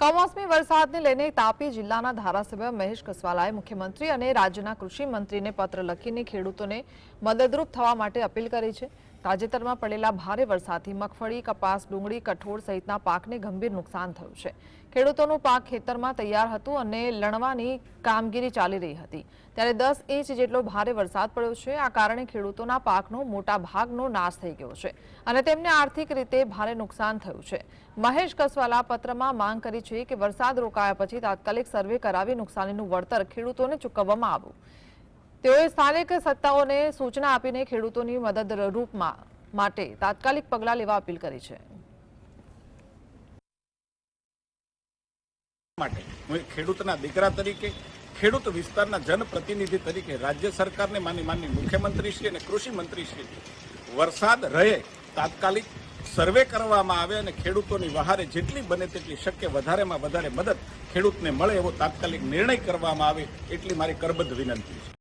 કમોસમી વરસાદને લઈને તાપી જિલ્લાના ધારાસભ્ય મહેશ કસવાલાએ મુખ્યમંત્રી અને રાજ્યના કૃષિ મંત્રીને પત્ર લખીને ખેડૂતોને મદદરૂપ થવા માટે અપીલ કરી છે। તાજેતરમાં પડેલા ભારે વરસાદથી મગફળી, કપાસ, ડુંગળી, કઠોળ સહિતના પાકને ગંભીર નુકસાન થયું છે। ખેડૂતોનું પાક ખેતરમાં તૈયાર હતું અને લણવાની કામગીરી ચાલી રહી હતી ત્યારે 10 ઇંચ જેટલો ભારે વરસાદ પડ્યો છે। આ કારણે ખેડૂતોના પાકનો મોટા ભાગનો નાશ થઈ ગયો છે અને તેમને આર્થિક રીતે ભારે નુકસાન થયું છે। મહેશ કસવાલા પત્રમાં માંગ કરી છે કે વરસાદ રોકાયા પછી તાત્કાલિક સર્વે કરાવી નુકસાનીનું વળતર ખેડૂતોને ચૂકવવામાં આવે। તેઓએ સ્થાનિક સત્તાઓને સૂચના આપીને ખેડૂતોની મદદરૂપ માટે તાત્કાલિક પગલાં લેવા અપીલ કરી છે। હું ખેડૂતના દીકરા તરીકે, ખેડૂત વિસ્તારના જનપ્રતિનિધિ તરીકે રાજ્ય સરકારને માનનીય મુખ્યમંત્રીશ્રી અને કૃષિ મંત્રીશ્રી વરસાદ રહે તાત્કાલિક સર્વે કરવામાં આવે અને ખેડૂતોની વહારે જેટલી બને તેટલી શક્ય વધારેમાં વધારે મદદ ખેડૂતને મળે એવો તાત્કાલિક નિર્ણય કરવામાં આવે એટલી મારી કરબદ્ધ વિનંતી છે।